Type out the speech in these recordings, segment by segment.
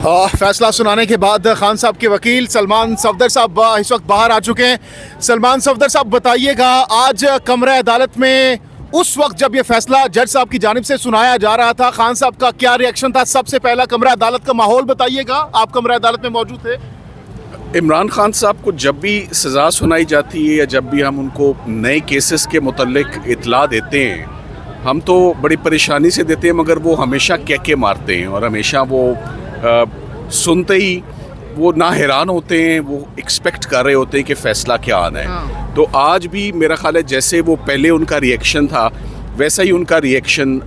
फैसला सुनाने के बाद खान साहब के वकील सलमान सफदर साहब इस वक्त बाहर आ चुके हैं। सलमान सफदर साहब बताइएगा, आज कमरा अदालत में उस वक्त जब ये फैसला जज साहब की जानिब से सुनाया जा रहा था, खान साहब का क्या रिएक्शन था? सबसे पहला कमरा अदालत का माहौल बताइएगा, आप कमरा अदालत में मौजूद थे। इमरान खान साहब को जब भी सज़ा सुनाई जाती है या जब भी हम उनको नए केसेस के मुतल्लिक इतला देते हैं, हम तो बड़ी परेशानी से देते हैं, मगर वो हमेशा के मारते हैं और हमेशा वो सुनते ही वो ना हैरान होते हैं, वो एक्सपेक्ट कर रहे होते हैं कि फ़ैसला क्या आना है। तो आज भी मेरा ख्याल है जैसे वो पहले उनका रिएक्शन था वैसा ही उनका रिएक्शन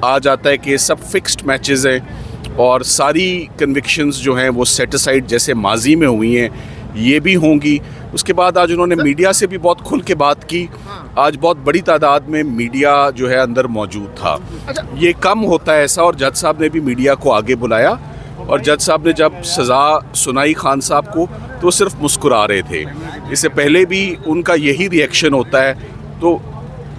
आ जाता है कि सब फिक्स्ड मैचेस हैं और सारी कन्विक्शंस जो हैं वो सेट असाइड जैसे माजी में हुई हैं ये भी होंगी। उसके बाद आज उन्होंने मीडिया से भी बहुत खुल के बात की। आज बहुत बड़ी तादाद में मीडिया जो है अंदर मौजूद था। ये कम होता है ऐसा, और जज साहब ने भी मीडिया को आगे बुलाया और जज साहब ने जब सज़ा सुनाई खान साहब को तो वो सिर्फ मुस्कुरा रहे थे। इससे पहले भी उनका यही रिएक्शन होता है, तो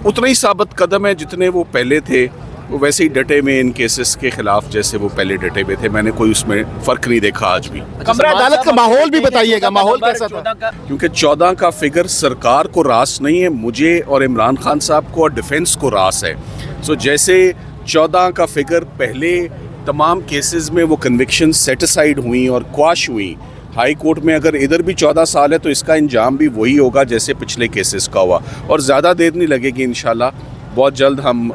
उतना ही साबित कदम है जितने वो पहले थे, वो वैसे ही डटे में इन केसेस के खिलाफ जैसे वो पहले डटे हुए थे। मैंने कोई उसमें फ़र्क नहीं देखा आज भी। कमरा अदालत का माहौल भी बताइएगा, माहौल कैसा था? क्योंकि 14 का फिगर सरकार को रास नहीं है, मुझे और इमरान खान साहब को और डिफेंस को रास है। सो जैसे 14 का फिगर पहले तमाम केसेस में वो कन्विक्शन सेट असाइड हुई और क्वाश हुई हाई कोर्ट में, अगर इधर भी 14 साल है तो इसका इंजाम भी वही होगा जैसे पिछले केसेस का हुआ, और ज़्यादा देर नहीं लगेगी इंशाल्लाह। बहुत जल्द हम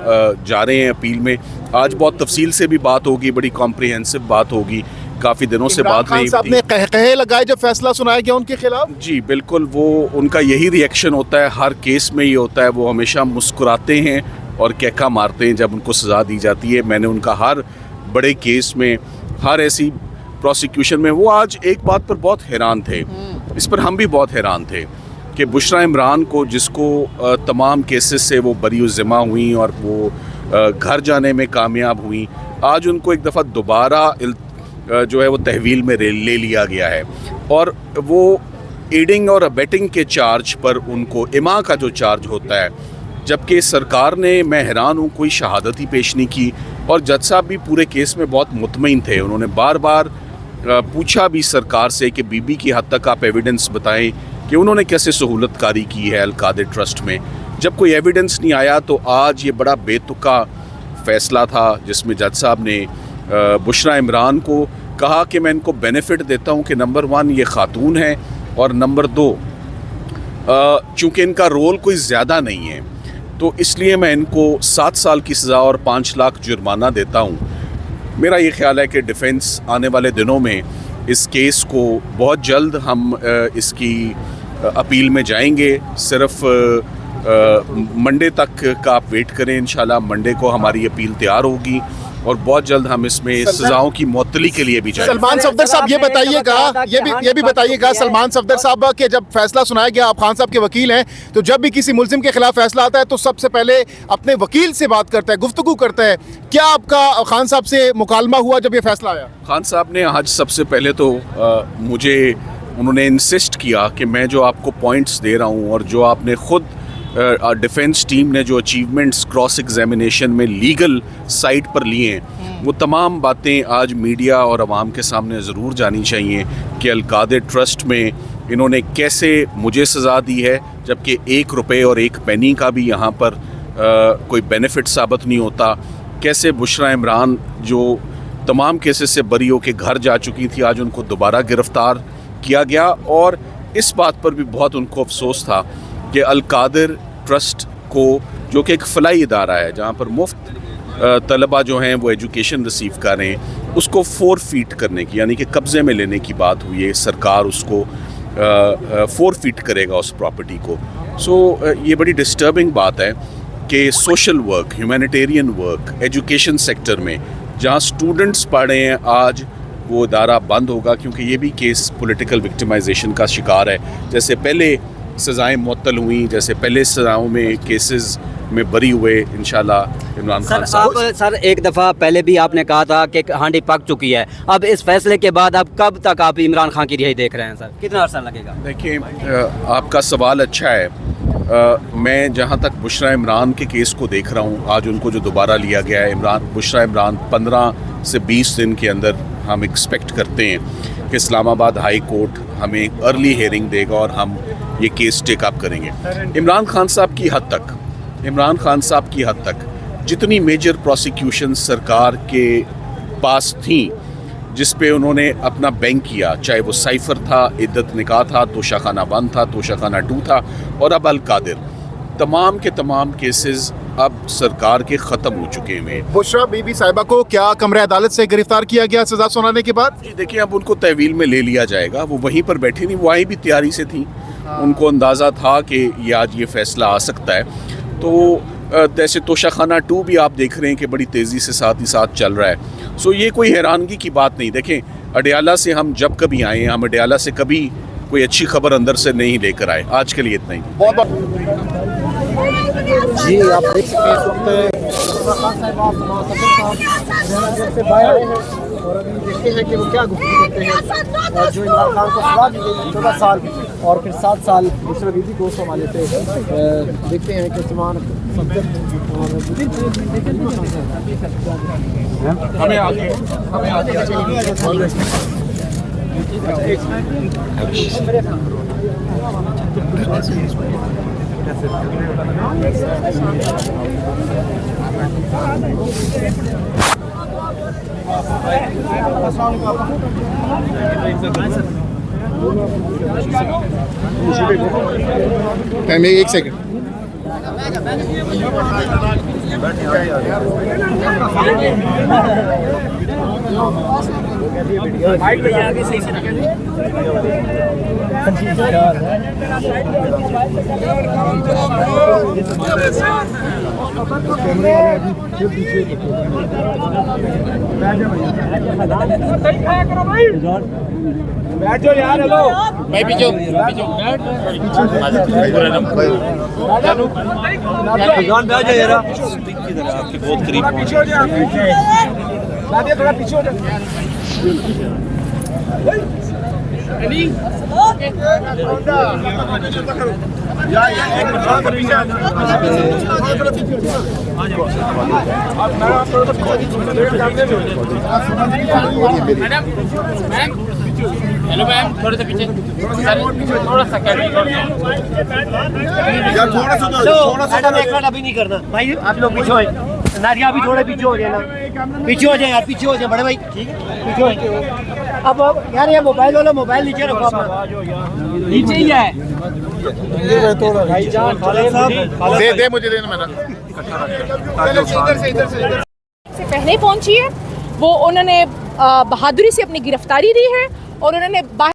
जा रहे हैं अपील में। आज बहुत तफसील से भी बात होगी, बड़ी कॉम्प्रिहेंसिव बात होगी, काफ़ी दिनों से बात नहीं हुई। ने कहे लगाए जब फैसला सुनाया गया उनके खिलाफ। जी बिल्कुल, वो उनका यही रिएक्शन होता है, हर केस में ये होता है। वो हमेशा मुस्कुराते हैं और कहका मारते हैं जब उनको सज़ा दी जाती है। मैंने उनका हर बड़े केस में, हर ऐसी प्रोसिक्यूशन में, वो आज एक बात पर बहुत हैरान थे, इस पर हम भी बहुत हैरान थे कि बुशरा इमरान को, जिसको तमाम केसेस से वो बरी ज़िम्मा हुई और वो घर जाने में कामयाब हुई, आज उनको एक दफ़ा दोबारा जो है वो तहवील में ले लिया गया है और वो एडिंग और अबेटिंग के चार्ज पर उनको इमा का जो चार्ज होता है, जबकि सरकार ने, मैं हैरान हूँ, कोई शहादत ही पेश नहीं की। और जज साहब भी पूरे केस में बहुत मुतमईन थे। उन्होंने बार बार पूछा भी सरकार से कि बीबी की हद तक आप एविडेंस बताएं कि उन्होंने कैसे सहूलतकारी की है अल-कादिर ट्रस्ट में। जब कोई एविडेंस नहीं आया तो आज ये बड़ा बेतुका फ़ैसला था जिसमें जज साहब ने बुशरा इमरान को कहा कि मैं इनको बेनिफिट देता हूँ कि नंबर 1 ये ख़ातून है और नंबर 2 चूँकि इनका रोल कोई ज़्यादा नहीं है तो इसलिए मैं इनको 7 साल की सज़ा और 5 लाख जुर्माना देता हूँ। मेरा ये ख्याल है कि डिफेंस आने वाले दिनों में इस केस को बहुत जल्द हम इसकी अपील में जाएंगे। सिर्फ मंडे तक का आप वेट करें, इंशाल्लाह मंडे को हमारी अपील तैयार होगी और बहुत जल्द हम इसमें सजाओं की मुअत्तली के लिए भी जाएंगे। सलमान सफदर साहब ये बताइएगा, ये भी बताइएगा सलमान सफदर साहब के जब फैसला सुनाया गया, आप खान साहब के वकील हैं, तो जब भी किसी मुल्जिम के खिलाफ फैसला आता है तो सबसे पहले अपने वकील से बात करता है, गुफ्तगू करता है। क्या आपका खान साहब से मुकालमा हुआ जब ये फैसला आया? खान साहब ने आज सबसे पहले तो मुझे उन्होंने इंसिस्ट किया कि मैं जो आपको पॉइंट्स दे रहा हूँ और जो आपने ख़ुद डिफेंस टीम ने जो अचीवमेंट्स क्रॉस एग्जामिनेशन में लीगल साइड पर लिए हैं, वो तमाम बातें आज मीडिया और आवाम के सामने ज़रूर जानी चाहिए कि अल-कादिर ट्रस्ट में इन्होंने कैसे मुझे सज़ा दी है, जबकि 1 रुपये और 1 पैनी का भी यहाँ पर कोई बेनिफिट साबित नहीं होता। कैसे बुशरा इमरान जो तमाम केसेस से बरी होकर घर जा चुकी थी, आज उनको दोबारा गिरफ़्तार किया गया। और इस बात पर भी बहुत उनको अफसोस था कि अल-कादिर ट्रस्ट को, जो कि एक फ़लाई इदारा है जहाँ पर मुफ्त तलबा जो हैं वो एजुकेशन रिसीव कर रहे हैं, उसको 4 फीट करने की, यानी कि कब्ज़े में लेने की बात हुई है। सरकार उसको 4 फीट करेगा उस प्रॉपर्टी को। सो ये बड़ी डिस्टर्बिंग बात है कि social work, humanitarian work, education sector में जहाँ स्टूडेंट्स पढ़ रहे हैं, आज वो इदारा बंद होगा, क्योंकि ये भी केस पॉलिटिकल विक्टिमाइजेशन का शिकार है। जैसे पहले सज़ाएँ मुअत्तल हुई, जैसे पहले सज़ाओं में केसेस में बरी हुए, इंशाल्लाह इमरान खान साहब। सर एक दफ़ा पहले भी आपने कहा था कि हांडी पक चुकी है, अब इस फैसले के बाद अब कब तक आप इमरान खान की रिहाई देख रहे हैं? सर कितना अर्सा लगेगा? देखिए, आपका सवाल अच्छा है। मैं जहाँ तक बुशरा इमरान के केस को देख रहा हूँ, आज उनको जो दोबारा लिया गया है, बुशरा इमरान 15 से 20 दिन के अंदर हम एक्सपेक्ट करते हैं कि इस्लामाबाद हाई कोर्ट हमें अर्ली हियरिंग देगा और हम ये केस टेकअप करेंगे। इमरान खान साहब की हद तक जितनी मेजर प्रोसिक्यूशन सरकार के पास थी जिस पे उन्होंने अपना बैंक किया, चाहे वो साइफर था, इद्दत निकाह था, तोशाखाना 1 था, तोशाखाना 2 था और अब अल कादिर, तमाम के तमाम केसेस अब सरकार के ख़त्म हो चुके हैं। बुशरा बीबी साहिबा को क्या कमरे अदालत से गिरफ्तार किया गया सजा सुनाने के बाद? जी देखिए, अब उनको तहवील में ले लिया जाएगा। वो वहीं पर बैठी नहीं, वो आई भी तैयारी से थी। उनको अंदाज़ा था कि ये आज ये फ़ैसला आ सकता है। तो जैसे तोशाखाना 2 भी आप देख रहे हैं कि बड़ी तेज़ी से साथ ही साथ चल रहा है। सो ये कोई हैरानगी की बात नहीं। देखें, अडयाला से हम जब कभी आए हैं, हम अडयाला से कभी कोई अच्छी खबर अंदर से नहीं लेकर आए। आज के लिए इतना ही। जी आप देख सकते हैं इस वक्त से बाहर आए हैं और अभी देखते हैं कि वो क्या गुफ्तगू करते हैं। और जो इमरान खान को सजा दी गई 14 साल और फिर 7 साल बुशरा बीबी को उस हवाले से देखते हैं कि तमाम एक सेकंड। बैठो यार, हेलो भाई, पीछे आपके बहुत करीब थोड़ा पीछे हो हेलो मैम, थोड़े से पीछे, थोड़ा सा अभी नहीं करना भाई, आप लोग पीछे हो। नारिया भी थोड़े पीछे हो जाए ना, पीछे हो जाए यार, पीछे हो जाए बड़े भाई, पीछे हो जाए। अब यार ये मोबाइल वाला मोबाइल नीचे रखो अपना, नीचे ही है। दे मुझे देना मैंने। से पहले पहुंची है वो, उन्होंने बहादुरी से अपनी गिरफ्तारी दी है और उन्होंने